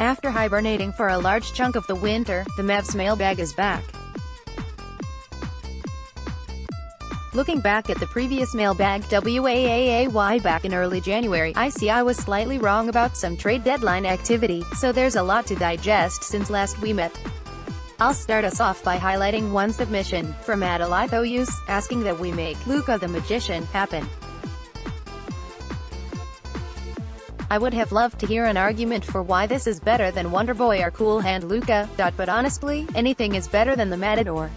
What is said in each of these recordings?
After hibernating for a large chunk of the winter, the Mavs mailbag is back. Looking back at the previous mailbag waaay back in early January, I see I was slightly wrong about some trade deadline activity, so there's a lot to digest since last we met. I'll start us off by highlighting one submission, from @Alithous, asking that we make Luka the Magician happen. I would have loved to hear an argument for why this is better than Wonderboy or Cool Hand Luka, but honestly, anything is better than the Matador.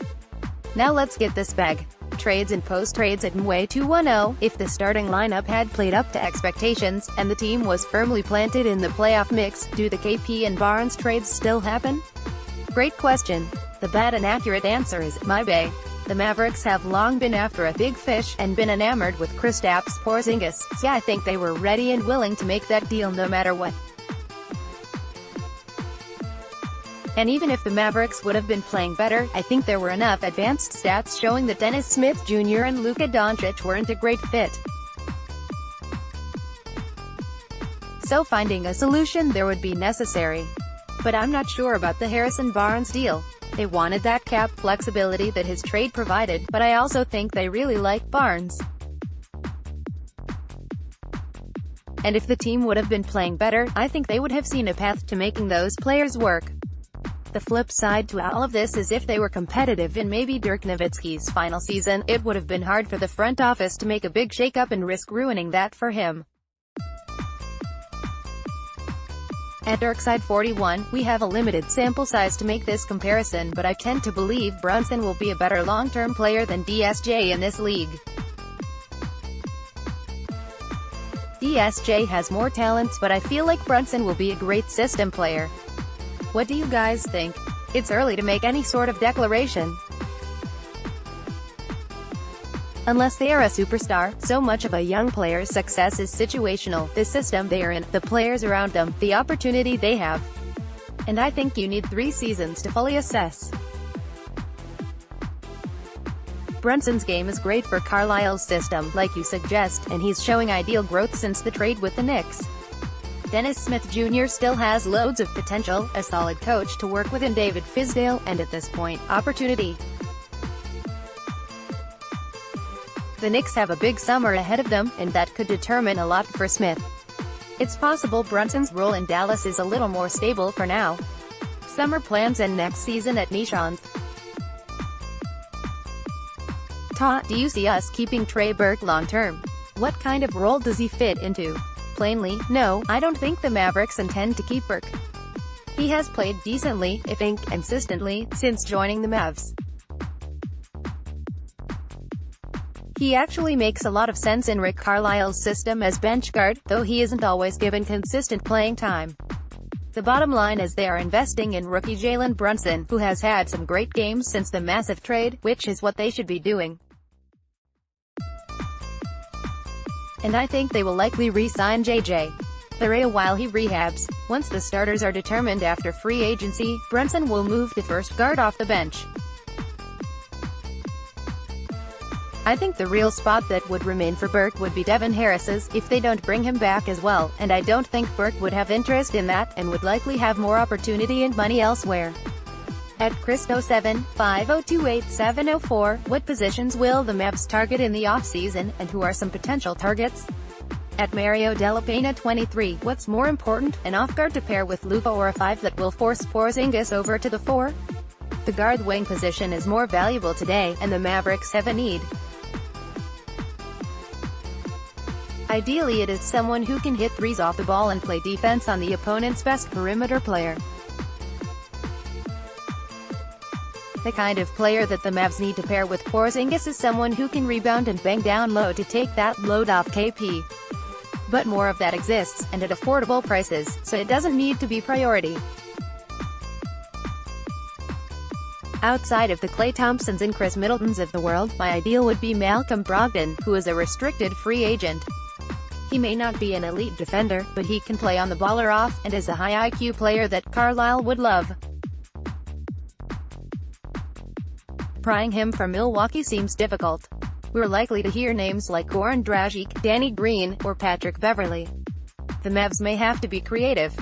Now let's get this bag. Trades and post-trades at Mway 210, if the starting lineup had played up to expectations, and the team was firmly planted in the playoff mix, do the KP and Barnes trades still happen? Great question. The bad and accurate answer is, my bay. The Mavericks have long been after a big fish, and been enamored with Kristaps Porzingis, so I think they were ready and willing to make that deal no matter what. And even if the Mavericks would have been playing better, I think there were enough advanced stats showing that Dennis Smith Jr. and Luka Doncic weren't a great fit. So finding a solution there would be necessary. But I'm not sure about the Harrison Barnes deal. They wanted that cap flexibility that his trade provided, but I also think they really like Barnes. And if the team would have been playing better, I think they would have seen a path to making those players work. The flip side to all of this is if they were competitive in maybe Dirk Nowitzki's final season, it would have been hard for the front office to make a big shakeup and risk ruining that for him. At Dirkside41, we have a limited sample size to make this comparison, but I tend to believe Brunson will be a better long-term player than DSJ in this league. DSJ has more talents, but I feel like Brunson will be a great system player. What do you guys think? It's early to make any sort of declaration. Unless they are a superstar, so much of a young player's success is situational, the system they are in, the players around them, the opportunity they have. And I think you need 3 seasons to fully assess. Brunson's game is great for Carlisle's system, like you suggest, and he's showing ideal growth since the trade with the Knicks. Dennis Smith Jr. still has loads of potential, a solid coach to work with in David Fizdale, and at this point, opportunity. The Knicks have a big summer ahead of them, and that could determine a lot for Smith. It's possible Brunson's role in Dallas is a little more stable for now. Summer plans and next season at Nishans. Do you see us keeping Trey Burke long-term? What kind of role does he fit into? Plainly, no, I don't think the Mavericks intend to keep Burke. He has played decently, I think, consistently, since joining the Mavs. He actually makes a lot of sense in Rick Carlisle's system as bench guard, though he isn't always given consistent playing time. The bottom line is they are investing in rookie Jalen Brunson, who has had some great games since the massive trade, which is what they should be doing. And I think they will likely re-sign JJ Barea while he rehabs. Once the starters are determined after free agency, Brunson will move to first guard off the bench. I think the real spot that would remain for Burke would be Devin Harris's, if they don't bring him back as well, and I don't think Burke would have interest in that, and would likely have more opportunity and money elsewhere. At Chris0750287004, what positions will the Mavs target in the offseason, and who are some potential targets? At Mario Delapena 23, what's more important, an off-guard to pair with Luka or a 5 that will force Porzingis over to the 4? The guard wing position is more valuable today, and the Mavericks have a need. Ideally it is someone who can hit threes off the ball and play defense on the opponent's best perimeter player. The kind of player that the Mavs need to pair with Porzingis is someone who can rebound and bang down low to take that load off KP. But more of that exists, and at affordable prices, so it doesn't need to be priority. Outside of the Klay Thompsons and Chris Middletons of the world, my ideal would be Malcolm Brogdon, who is a restricted free agent. He may not be an elite defender, but he can play on the ball or off, and is a high IQ player that Carlisle would love. Prying him from Milwaukee seems difficult. We're likely to hear names like Goran Dragic, Danny Green, or Patrick Beverley. The Mavs may have to be creative.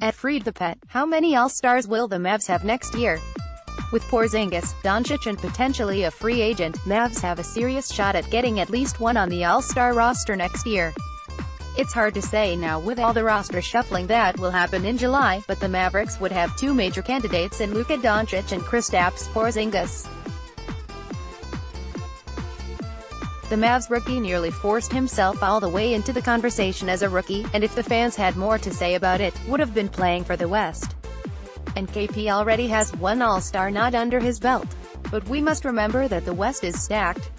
At Freed the Pet, how many All-Stars will the Mavs have next year? With Porzingis, Doncic and potentially a free agent, Mavs have a serious shot at getting at least one on the All-Star roster next year. It's hard to say now with all the roster shuffling that will happen in July, but the Mavericks would have two major candidates in Luka Doncic and Kristaps Porzingis. The Mavs rookie nearly forced himself all the way into the conversation as a rookie, and if the fans had more to say about it, would have been playing for the West. And KP already has one All-Star nod under his belt. But we must remember that the West is stacked.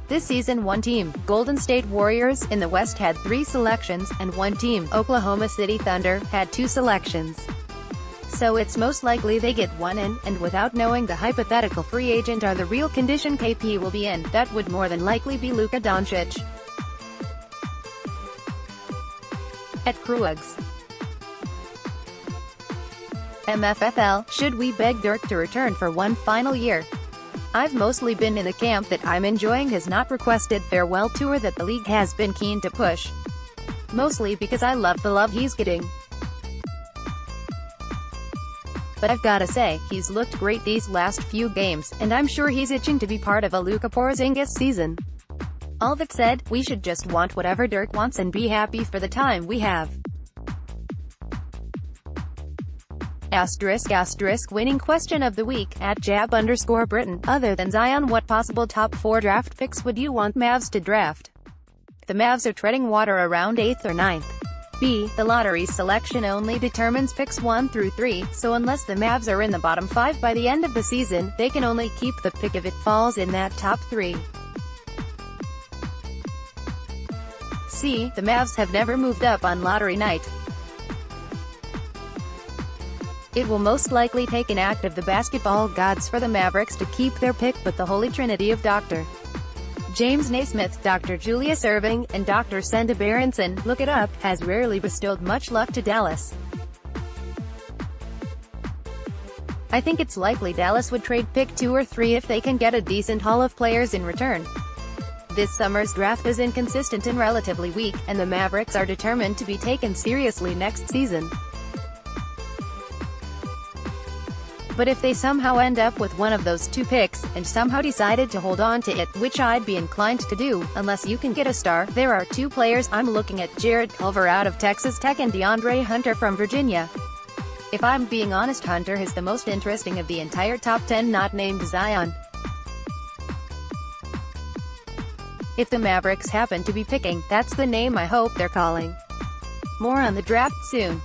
This season one team, Golden State Warriors, in the West had 3 selections, and one team, Oklahoma City Thunder, had 2 selections. So it's most likely they get one in, and without knowing the hypothetical free agent or the real condition KP will be in, that would more than likely be Luka Doncic. At Kruegs. MFFL, should we beg Dirk to return for one final year? I've mostly been in the camp that I'm enjoying his not requested farewell tour that the league has been keen to push. Mostly because I love the love he's getting. But I've gotta say, he's looked great these last few games, and I'm sure he's itching to be part of a Luka Porzingis season. All that said, we should just want whatever Dirk wants and be happy for the time we have. *** winning question of the week, at @jab_Britain. Other than Zion, what possible top 4 draft picks would you want Mavs to draft? The Mavs are treading water around 8th or 9th. B. The lottery selection only determines picks 1 through 3, so unless the Mavs are in the bottom 5 by the end of the season, they can only keep the pick if it falls in that top 3. C. The Mavs have never moved up on lottery night. It will most likely take an act of the basketball gods for the Mavericks to keep their pick, but the holy trinity of Dr. James Naismith, Dr. Julius Erving, and Dr. Senda Berenson, look it up, has rarely bestowed much luck to Dallas. I think it's likely Dallas would trade pick 2 or 3 if they can get a decent haul of players in return. This summer's draft is inconsistent and relatively weak, and the Mavericks are determined to be taken seriously next season. But if they somehow end up with one of those 2 picks, and somehow decided to hold on to it, which I'd be inclined to do, unless you can get a star, there are 2 players I'm looking at: Jared Culver out of Texas Tech and DeAndre Hunter from Virginia. If I'm being honest, Hunter is the most interesting of the entire top 10 not named Zion. If the Mavericks happen to be picking, that's the name I hope they're calling. More on the draft soon.